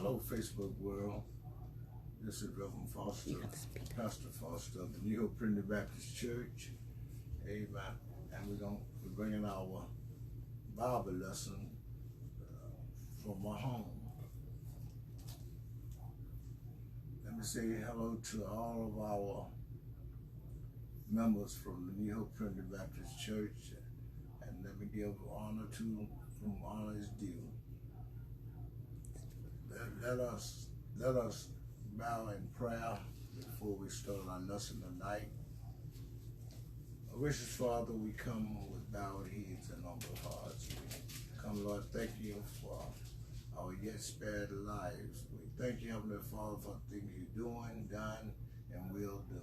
Hello, Facebook world. This is Reverend Foster, Pastor Foster of the New Hope Primitive Baptist Church. Amen. And we're bringing our Bible lesson from our home. Let me say hello to all of our members from the New Hope Primitive Baptist Church, and let me give honor to whom honor is due. Let us bow in prayer before we start our lesson tonight. Our gracious Father, we come with bowed heads and humble hearts. We come, Lord, thank you for our yet spared lives. We thank you, Heavenly Father, for things you're doing, done, and will do.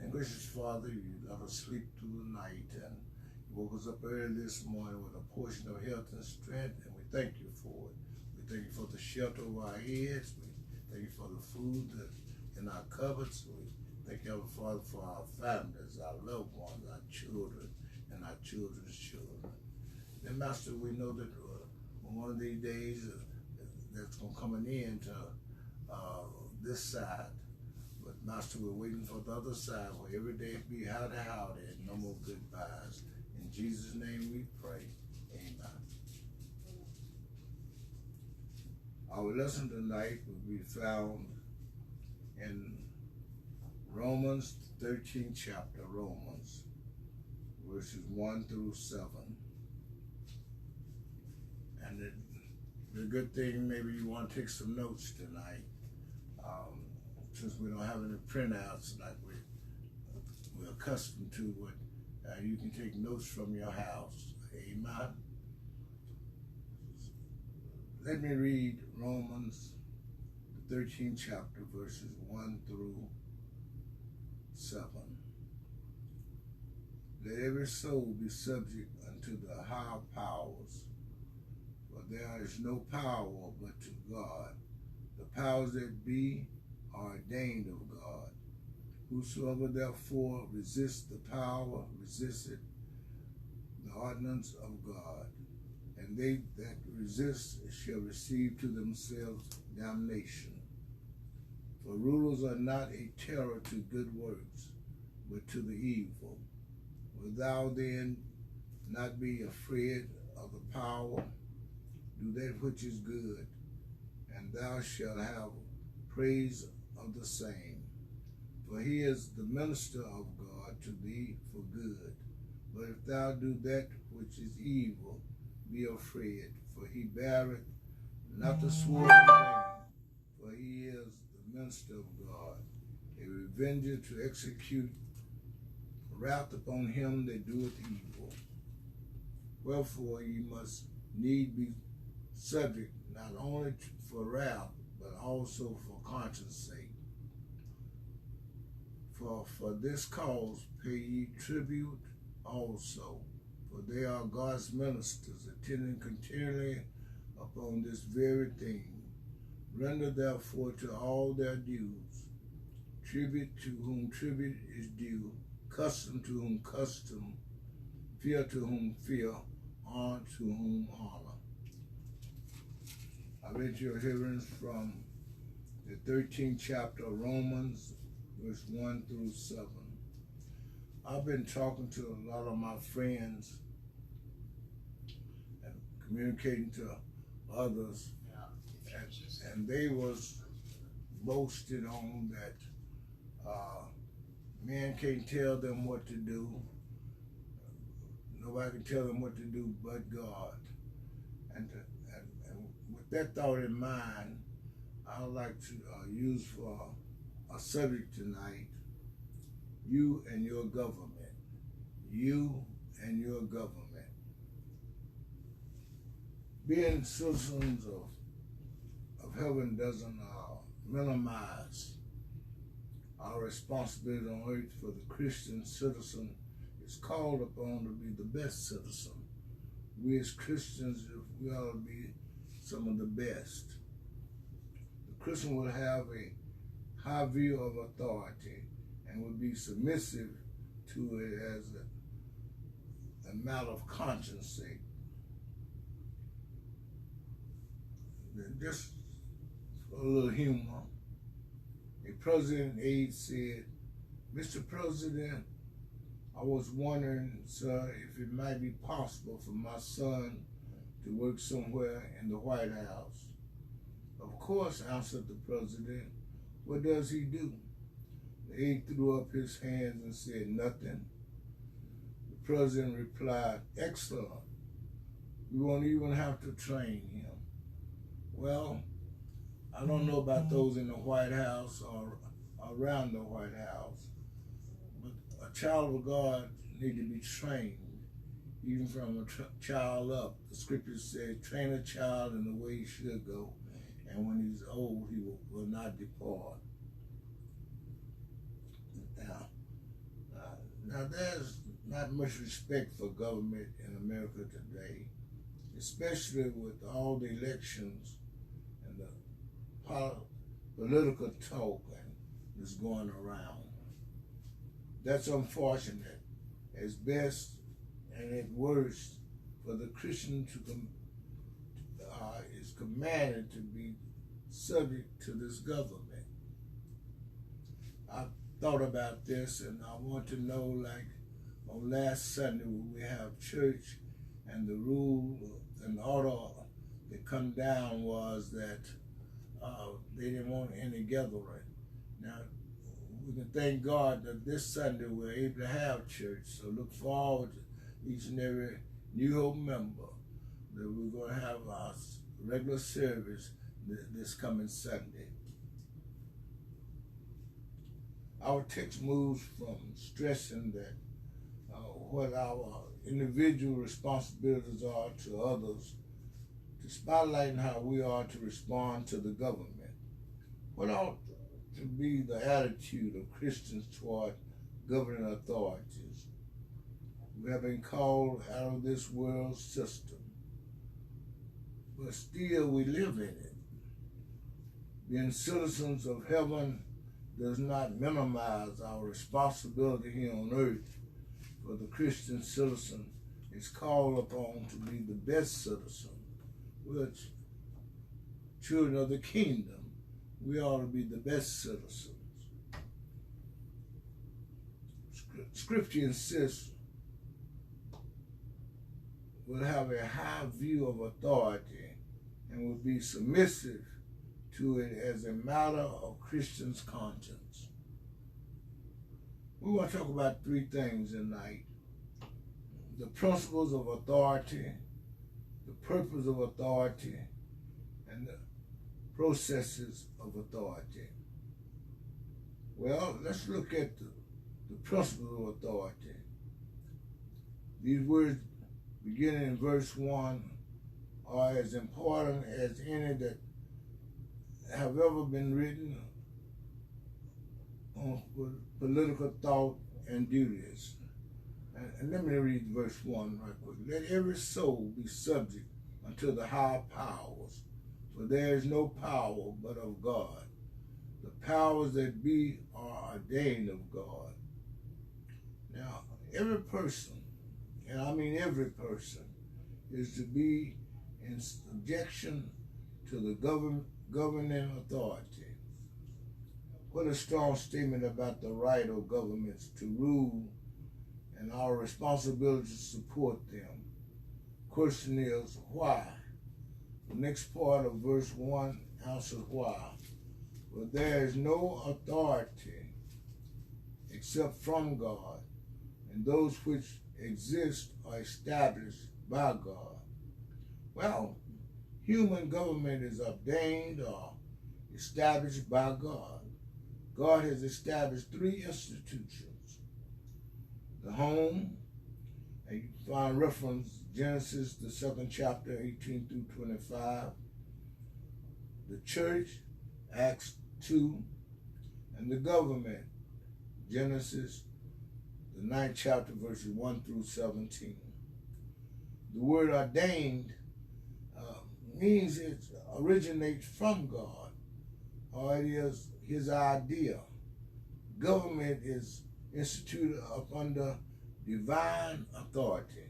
And gracious Father, you let us sleep through the night, and you woke us up early this morning with a portion of health and strength, and we thank you for it. We thank you for the shelter over our heads. We thank you for the food in our cupboards. We thank you, Heavenly Father, for our families, our loved ones, our children, and our children's children. And Master, we know that one of these days that's going to come an end to this side. But Master, we're waiting for the other side where every day be howdy howdy and no more goodbyes. In Jesus' name we pray. Amen. Our lesson tonight will be found in Romans 13th chapter, Romans, verses 1 through 7. And the good thing, maybe you want to take some notes tonight, since we don't have any printouts like we're accustomed to, but you can take notes from your house. Amen. Let me read Romans, the 13th chapter, verses 1 through 7. Let every soul be subject unto the higher powers, for there is no power but to God. The powers that be are ordained of God. Whosoever therefore resists the power, resisteth the ordinance of God. And they that resist shall receive to themselves damnation. For rulers are not a terror to good works, but to the evil. Wilt thou then not be afraid of the power? Do that which is good, and thou shalt have praise of the same. For he is the minister of God to thee for good. But if thou do that which is evil, be afraid, for he beareth not the sword in vain, for he is the minister of God, a revenger to execute wrath upon him that doeth evil. Wherefore ye must need be subject not only for wrath, but also for conscience sake. For this cause pay ye tribute also, for they are God's ministers, attending continually upon this very thing. Render therefore to all their dues, tribute to whom tribute is due, custom to whom custom, fear to whom fear, honor to whom honor. I read your hearings from the 13th chapter of Romans, verse 1 through 7. I've been talking to a lot of my friends and communicating to others, and they was boasting on that men can't tell them what to do. Nobody can tell them what to do but God. And with that thought in mind, I would like to use for a subject tonight, you and your government. You and your government. Being citizens of heaven doesn't minimize our responsibility on earth, for the Christian citizen is called upon to be the best citizen. We as Christians, we ought to be some of the best. The Christian will have a high view of authority and would be submissive to it as a matter of conscience sake. Just a little humor. A president aide said, "Mr. President, I was wondering, sir, if it might be possible for my son to work somewhere in the White House." "Of course," answered the president. "What does he do?" The aide threw up his hands and said, "Nothing." The president replied, "Excellent. We won't even have to train him." Well, I don't know about those in the White House or around the White House, but a child of God need to be trained, even from a child up. The scripture says, "Train a child in the way he should go, and when he's old, he will not depart." Now, there's not much respect for government in America today, especially with all the elections and the political talk that's going around. That's unfortunate. At best and at worst, for the Christian is commanded to be subject to this government. I thought about this, and I want to know, like on last Sunday when we have church, and the rule and order that come down was that they didn't want any gathering. Now, we can thank God that this Sunday we're able to have church, so look forward to each and every New Hope member that we're going to have our regular service this coming Sunday. Our text moves from stressing that what our individual responsibilities are to others, to spotlighting how we are to respond to the government. What ought to be the attitude of Christians toward governing authorities? We have been called out of this world system, but still we live in it. Being citizens of heaven does not minimize our responsibility here on earth, for the Christian citizen is called upon to be the best citizen. We're children of the kingdom. We ought to be the best citizens. Scripture insists we'll have a high view of authority and will be submissive to it as a matter of Christian's conscience. We want to talk about three things tonight: the principles of authority, the purpose of authority, and the processes of authority. Well, let's look at the principles of authority. These words beginning in verse 1 are as important as any that have ever been written on political thought and duties. And let me read verse 1 right quick. "Let every soul be subject unto the higher powers, for there is no power but of God. The powers that be are ordained of God." Now, every person, and I mean every person, is to be in subjection to the governing authority. What a strong statement about the right of governments to rule and our responsibility to support them. Question is, why? The next part of verse 1 answers why. "For there is no authority except from God, and those which exist are established by God." Well, human government is ordained or established by God. God has established three institutions: the home, and you can find reference Genesis, the 2nd chapter, 18 through 25. The church, Acts 2, and the government, Genesis, the 9th chapter, verses 1 through 17. The word ordained means it originates from God, or it is his idea. Government is instituted up under divine authority.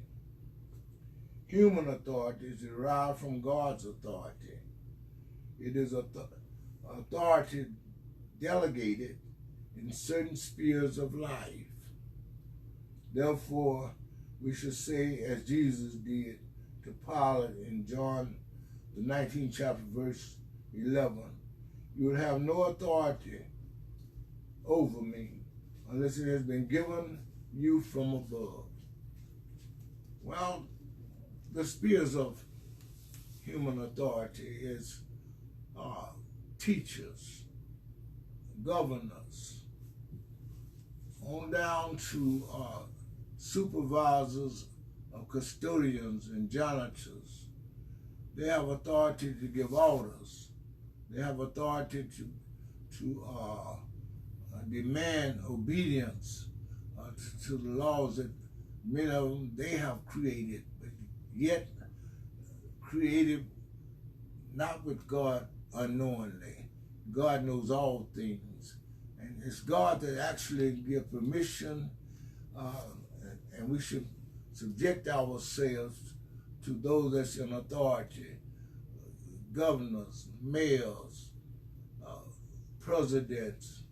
Human authority is derived from God's authority. It is authority delegated in certain spheres of life. Therefore, we should say, as Jesus did to Pilate in John, the 19th chapter, verse 11, you will have no authority over me unless it has been given you from above. Well, the spheres of human authority is teachers, governors, on down to supervisors of custodians and janitors. They have authority to give orders. They have authority to demand obedience to the laws that many of them they have created, but yet created not with God unknowingly. God knows all things. And it's God that actually gives permission, and we should subject ourselves to those that's in authority, governors, mayors, presidents.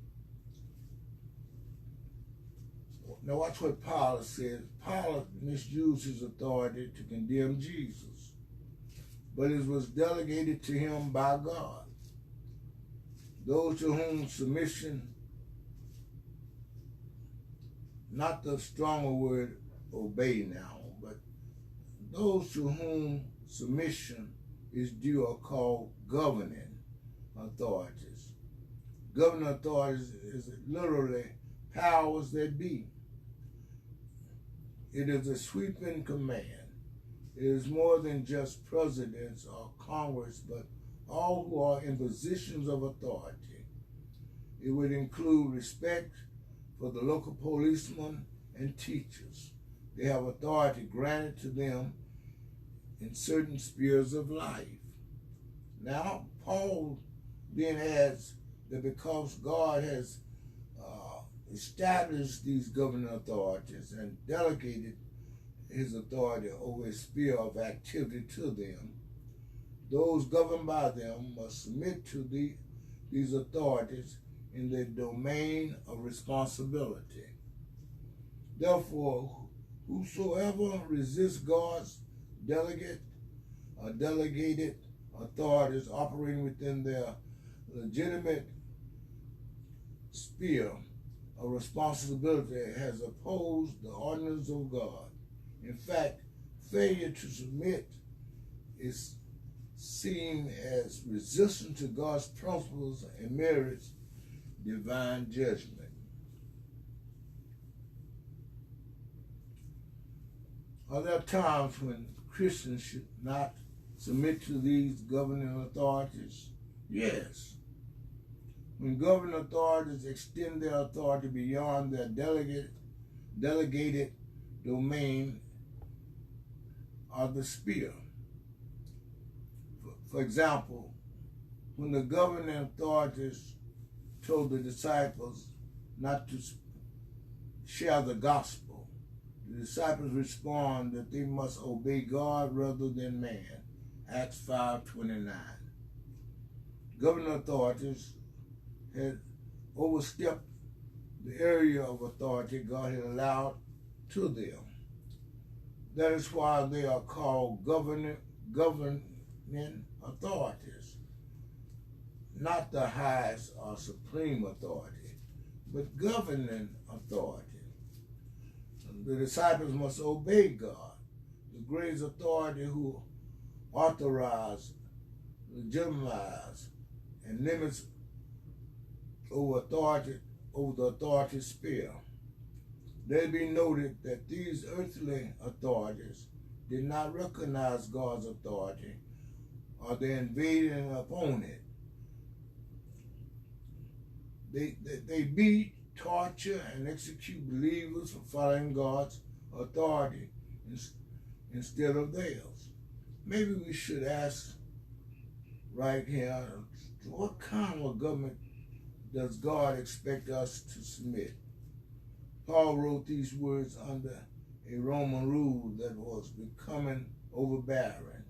Now watch what Pilate says. Pilate misused his authority to condemn Jesus, but it was delegated to him by God. Those to whom submission, not the stronger word obey now, but those to whom submission is due are called governing authorities. Governing authorities is literally powers that be. It is a sweeping command. It is more than just presidents or Congress, but all who are in positions of authority. It would include respect for the local policemen and teachers. They have authority granted to them in certain spheres of life. Now, Paul then adds that because God has established these governing authorities and delegated his authority over a sphere of activity to them, those governed by them must submit to these authorities in their domain of responsibility. Therefore, whosoever resists God's delegated authorities operating within their legitimate sphere of responsibility has opposed the ordinance of God. In fact, failure to submit is seen as resistance to God's principles and merits divine judgment. Are there times when Christians should not submit to these governing authorities? Yes. When governing authorities extend their authority beyond their delegated domain or the sphere. For example, when the governing authorities told the disciples not to share the gospel, the disciples respond that they must obey God rather than man. Acts 5:29. Governing authorities had overstepped the area of authority God had allowed to them. That is why they are called governing authorities, not the highest or supreme authority, but governing authority. The disciples must obey God, the greatest authority who authorize, legitimize, and limits over the authority sphere. Let it be noted that these earthly authorities did not recognize God's authority, or they invaded upon it. They beat, torture, and execute believers for following God's authority instead of theirs. Maybe we should ask right here, what kind of government does God expect us to submit? Paul wrote these words under a Roman rule that was becoming overbearing,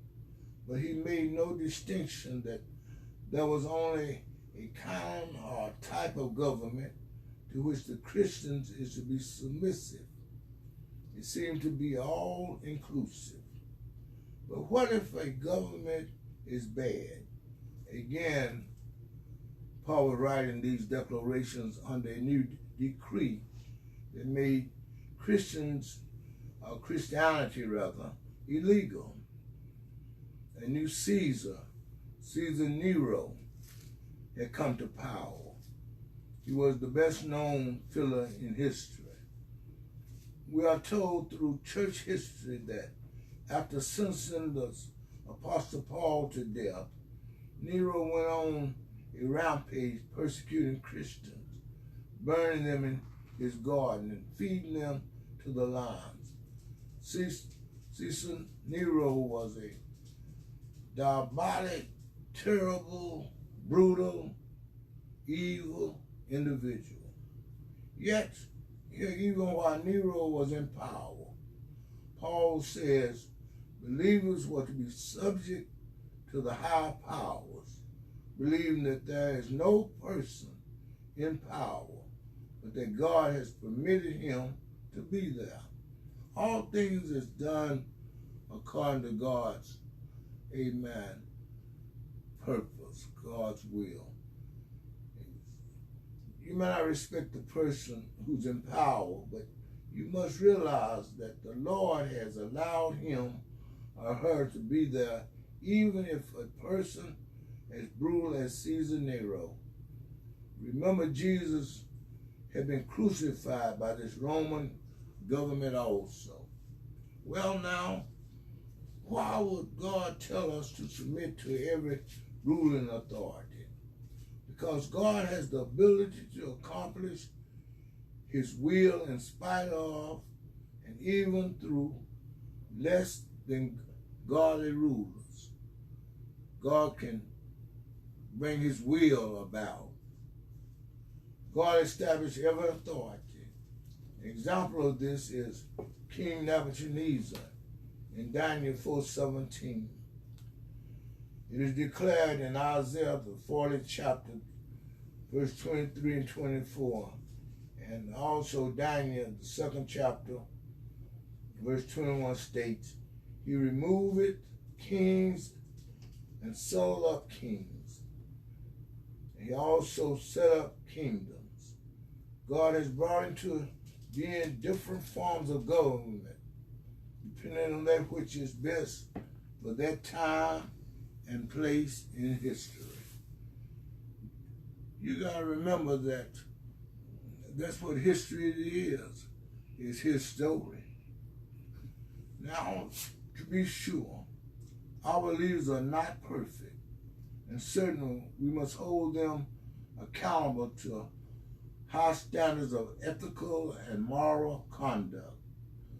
but he made no distinction that there was only a kind or type of government to which the Christians is to be submissive. It seemed to be all inclusive. But what if a government is bad? Again, Paul was writing these declarations under a new decree that made Christianity illegal. A new Caesar Nero, had come to power. He was the best known figure in history. We are told through church history that after sentencing the Apostle Paul to death, Nero went on a rampage persecuting Christians, burning them in his garden and feeding them to the lions. Caesar Nero was a diabolic, terrible, brutal, evil individual. Yet, even while Nero was in power, Paul says believers were to be subject to the higher powers, believing that there is no person in power, but that God has permitted him to be there. All things is done according to God's, amen, purpose, God's will. You may not respect the person who's in power, but you must realize that the Lord has allowed him or her to be there, even if a person as brutal as Caesar Nero. Remember, Jesus had been crucified by this Roman government also. Well, now, why would God tell us to submit to every ruling authority? Because God has the ability to accomplish his will in spite of and even through less than godly rulers. God can bring his will about. God established every authority. An example of this is King Nebuchadnezzar in Daniel 4:17. It is declared in Isaiah, the 40th chapter, verse 23 and 24, and also Daniel, the 2nd chapter, verse 21 states, he removed kings and sold up kings. He also set up kingdoms. God has brought into being different forms of government, depending on that which is best for that time and place in history. You got to remember that that's what history is his story. Now, to be sure, our leaders are not perfect, and certainly we must hold them accountable to high standards of ethical and moral conduct.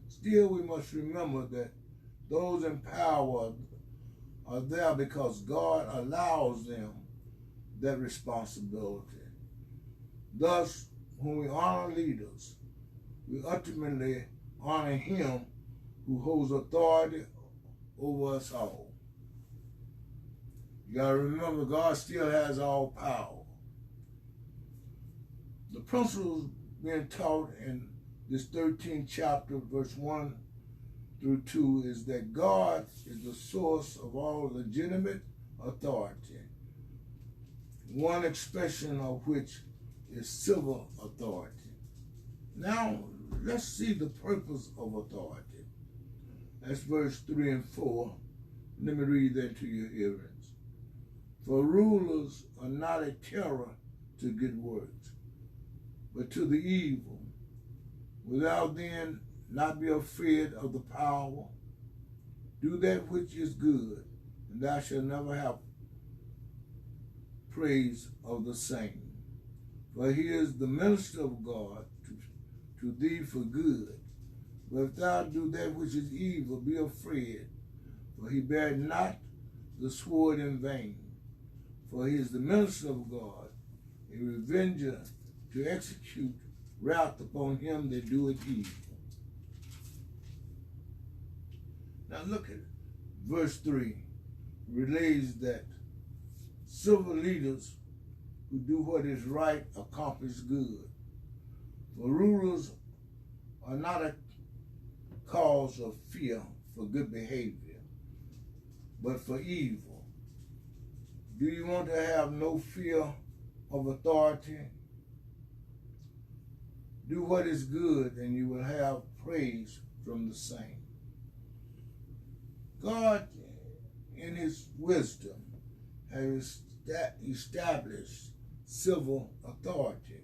Still, we must remember that those in power are there because God allows them that responsibility. Thus, when we honor leaders, we ultimately honor him who holds authority over us all. You gotta remember, God still has all power. The principles being taught in this 13th chapter, verse 1 through 2, is that God is the source of all legitimate authority, one expression of which is civil authority. Now, let's see the purpose of authority. That's verse 3 and 4. Let me read that to your hearings. For rulers are not a terror to good works, but to the evil. Without then not be afraid of the power. Do that which is good, and thou shalt never have praise of the same. For he is the minister of God to thee for good. But if thou do that which is evil, be afraid, for he bear not the sword in vain. For he is the minister of God, a revenger to execute wrath upon him that doeth evil. Now look at it. Verse 3 relays that civil leaders who do what is right accomplish good. For rulers are not a cause of fear for good behavior, but for evil. Do you want to have no fear of authority? Do what is good, and you will have praise from the same. God, in his wisdom, has established civil authority.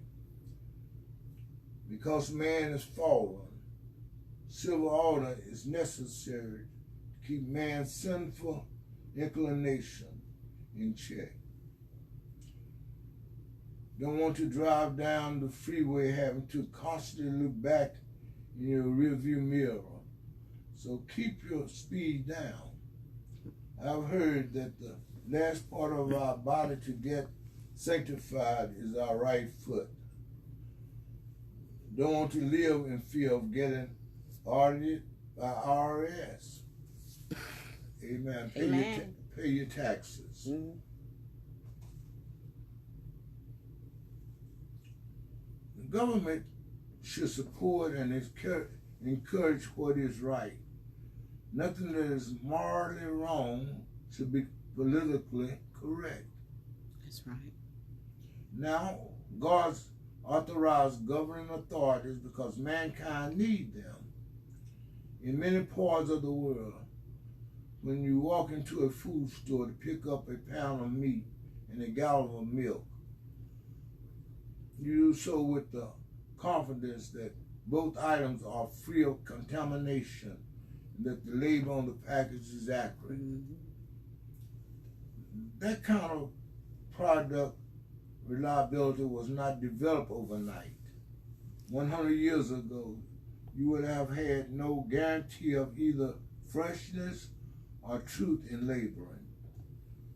Because man is fallen, civil order is necessary to keep man's sinful inclination in check. Don't want to drive down the freeway having to constantly look back in your rearview mirror. So keep your speed down. I've heard that the last part of our body to get sanctified is our right foot. Don't want to live in fear of getting audited by IRS. Amen. Pay your taxes. Mm-hmm. The government should support and encourage what is right. Nothing that is morally wrong should be politically correct. That's right. Now, God's authorized governing authorities because mankind need them. In many parts of the world, when you walk into a food store to pick up a pound of meat and a gallon of milk, you do so with the confidence that both items are free of contamination and that the label on the package is accurate. Mm-hmm. That kind of product reliability was not developed overnight. 100 years ago, you would have had no guarantee of either freshness or truth in labeling.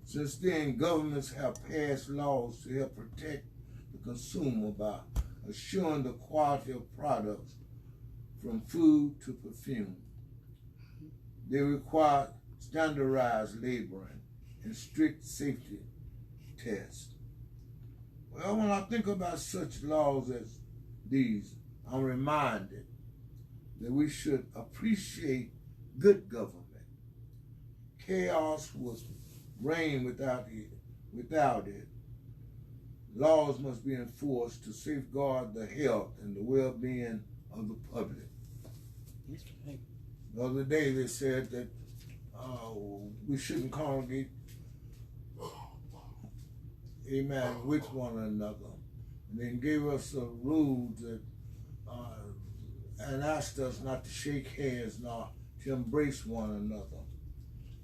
Since then, governments have passed laws to help protect the consumer by assuring the quality of products from food to perfume. They require standardized labeling and strict safety tests. Well, when I think about such laws as these, I'm reminded that we should appreciate good government. Chaos will reign without it. Laws must be enforced to safeguard the health and the well-being of the public. That's right. The other day they said that we shouldn't congregate, amen, with one another. And then gave us a rule that and asked us not to shake hands nor to embrace one another.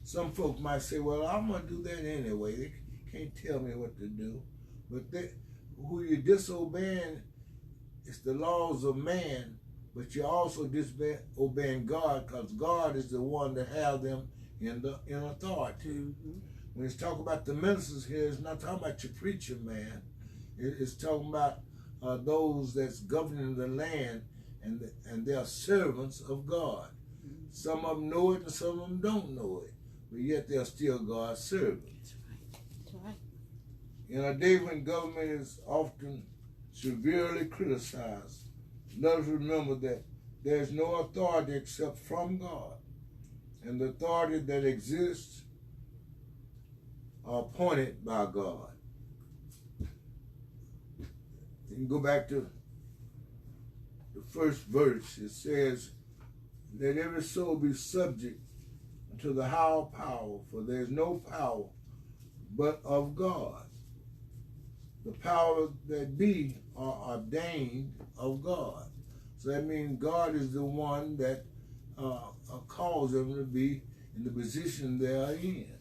Some folks might say, well, I'm going to do that anyway. They can't tell me what to do. But who you're disobeying is the laws of man, but you're also disobeying God, because God is the one that has them in authority. Mm-hmm. When it's talking about the ministers here, it's not talking about your preacher man. It's talking about those that's governing the land, and they are servants of God. Mm-hmm. Some of them know it and some of them don't know it, but yet they're still God's servants. That's right. That's right. In a day when government is often severely criticized, let us remember that there is no authority except from God, and the authority that exists are appointed by God. You can go back to the first verse. It says, let every soul be subject to the higher power, for there is no power but of God. The powers that be are ordained of God. So that means God is the one that calls them to be in the position they are in.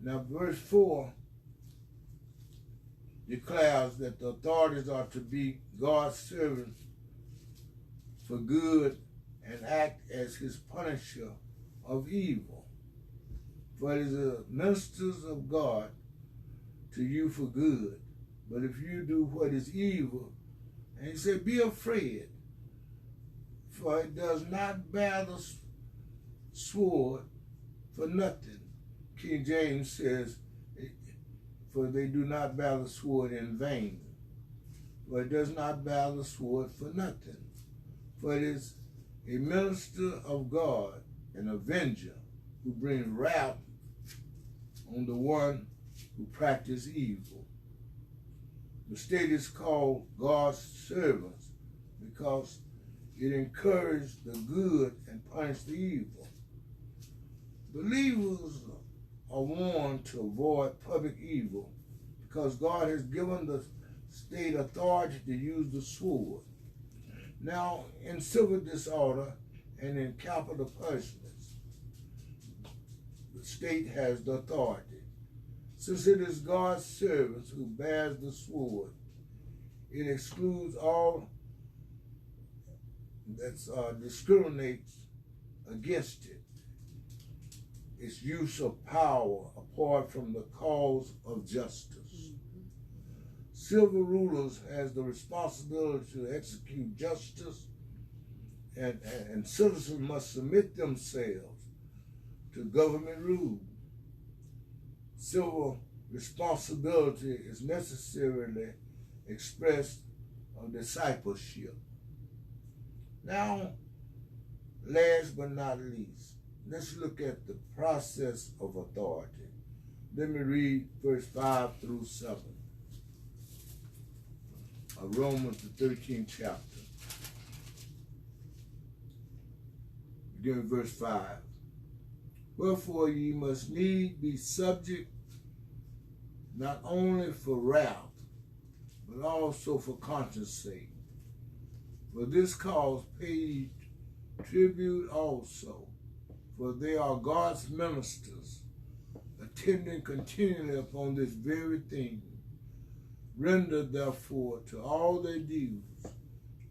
Now, verse 4 declares that the authorities are to be God's servants for good and act as his punisher of evil. For it is the ministers of God to you for good. But if you do what is evil, and he said, be afraid, for it does not bear the sword for nothing. King James says, for they do not bear the sword in vain. For it does not bear the sword for nothing. For it is a minister of God, an avenger, who brings wrath on the one who practices evil. The state is called God's servants because it encourages the good and punishes the evil. Believers are warned to avoid public evil because God has given the state authority to use the sword. Now, in civil disorder and in capital punishments, the state has the authority. Since it is God's servants who bears the sword, it excludes all that discriminates against it. Its use of power apart from the cause of justice. Civil rulers has the responsibility to execute justice, and citizens must submit themselves to government rule. Civil responsibility is necessarily expressed of discipleship. Now, last but not least, let's look at the process of authority. Let me read verse 5 through 7 of Romans, the 13th chapter. Beginning verse 5. Wherefore ye must need be subject not only for wrath, but also for conscience sake. For this cause pay ye tribute also, for they are God's ministers, attending continually upon this very thing. Render therefore to all their dues,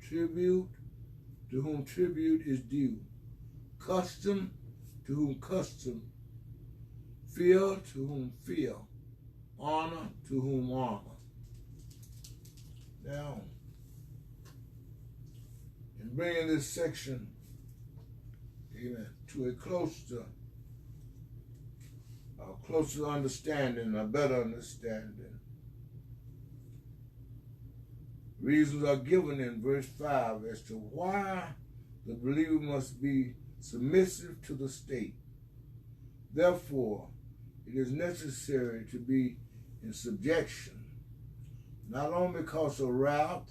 tribute to whom tribute is due, custom to whom custom, fear to whom fear, honor to whom honor. Now, in bringing this section, amen, to a closer understanding, a better understanding, reasons are given in verse 5 as to why the believer must be submissive to the state. Therefore, it is necessary to be in subjection, not only because of wrath,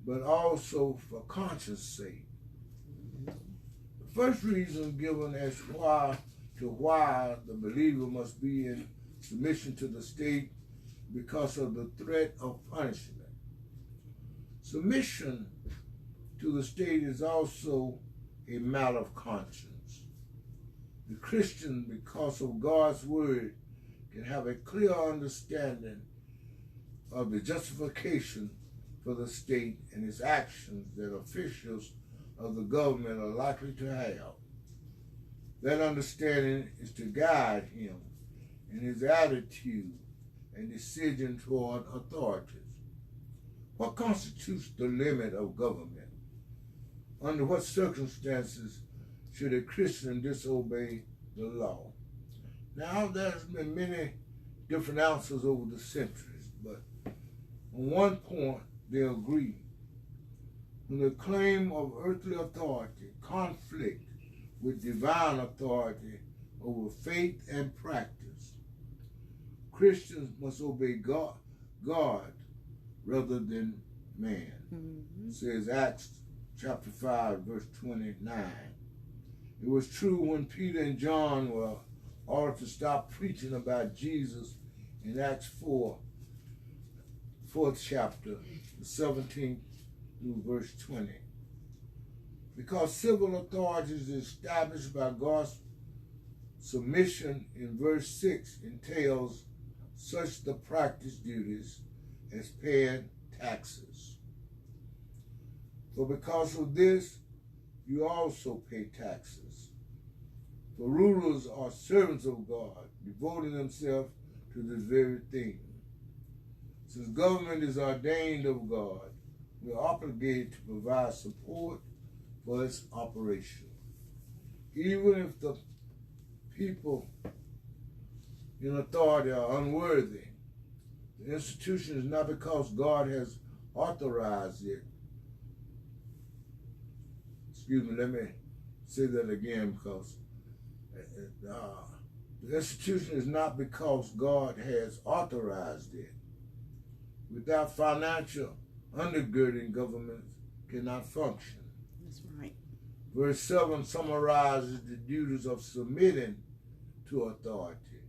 but also for conscience sake. The first reason given as why the believer must be in submission to the state because of the threat of punishment. Submission to the state is also a matter of conscience. The Christian, because of God's word, can have a clear understanding of the justification for the state and its actions that officials of the government are likely to have. That understanding is to guide him in his attitude and decision toward authorities. What constitutes the limit of government? Under what circumstances should a Christian disobey the law? Now, there's been many different answers over the centuries, but on one point, they agree. When the claim of earthly authority conflict with divine authority over faith and practice, Christians must obey God rather than man. It says Acts chapter 5, verse 29. It was true when Peter and John were ordered to stop preaching about Jesus in Acts 4th chapter, the 17th through verse 20. Because civil authority is established by God's submission in verse 6 entails such the practice duties as paying taxes. For because of this, you also pay taxes. For rulers are servants of God, devoting themselves to this very thing. Since government is ordained of God, we are obligated to provide support for its operation. Even if the people in authority are unworthy. The institution is not because God has authorized it. Excuse me, let me say that again, because the institution is not because God has authorized it. Without financial undergirding, governments cannot function. That's right. Verse 7 summarizes the duties of submitting to authority.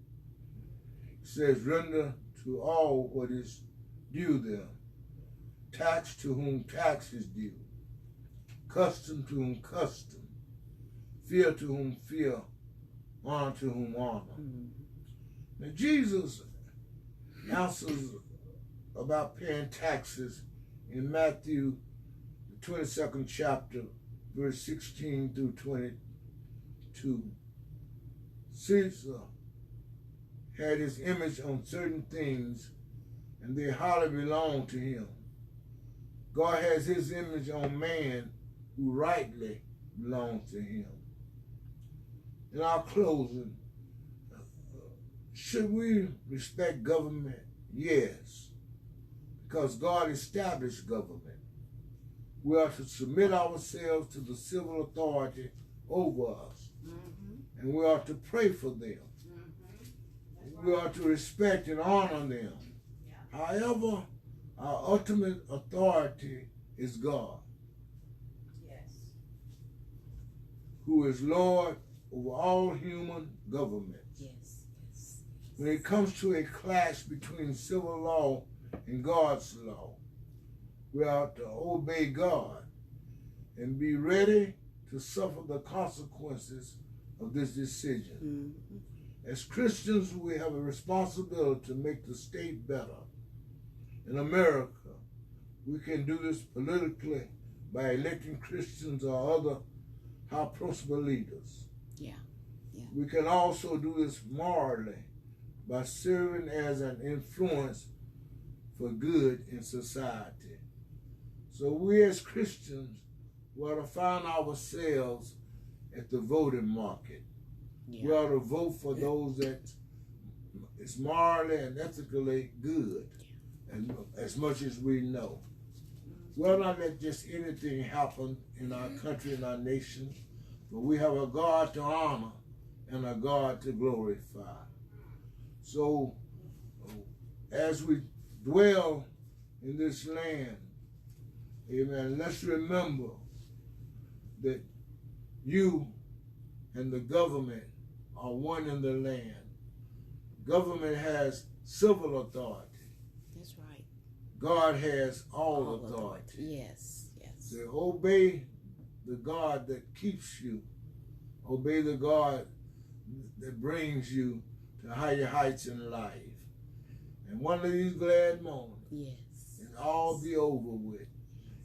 It says, render to all what is due them. Tax to whom tax is due. Custom to whom custom. Fear to whom fear. Honor to whom honor. Mm-hmm. Now Jesus answers about paying taxes in Matthew, the 22nd chapter, verse 16 through 22. Caesar had his image on certain things, and they hardly belong to him. God has his image on man who rightly belongs to him. In our closing, should we respect government? Yes, because God established government. We are to submit ourselves to the civil authority over us, and we are to pray for them. We are to respect and honor them. However, our ultimate authority is God, who is Lord over all human governments. When it comes to a clash between civil law and God's law, we are to obey God and be ready to suffer the consequences of this decision. As Christians, we have a responsibility to make the state better. In America, we can do this politically by electing Christians or other high principle leaders. We can also do this morally by serving as an influence for good in society. So we as Christians ought to find ourselves at the voting market. We ought to vote for those that is morally and ethically good, and as much as we know. We ought not let just anything happen in our country and our nation, but we have a God to honor and a God to glorify. So, as we dwell in this land, amen, let's remember that you and the government are one in the land. Government has civil authority. That's right. God has all authority. Yes. So obey the God that keeps you. Obey the God that brings you to higher heights in life. And one of these glad moments, and all be over with.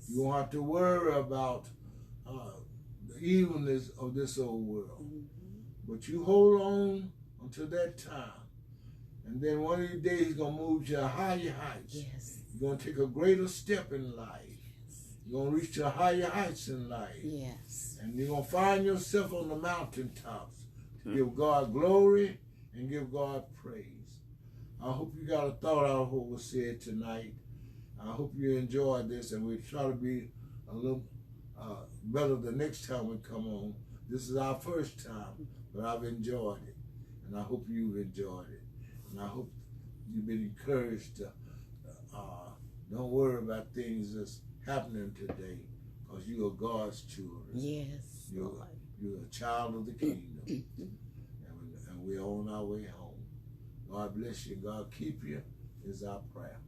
You won't have to worry about the evilness of this old world. But you hold on until that time. And then one of these days he's going to move you to higher heights. You're going to take a greater step in life. You're going to reach to higher heights in life. And you're going to find yourself on the mountaintops. Give God glory and give God praise. I hope you got a thought out of what was said tonight. I hope you enjoyed this, and we'll try to be a little better the next time we come on. This is our first time, but I've enjoyed it, and I hope you've enjoyed it. And I hope you've been encouraged to don't worry about things that's happening today, because you are God's children. You're a child of the kingdom, and we're on our way home. God bless you. God keep you is our prayer.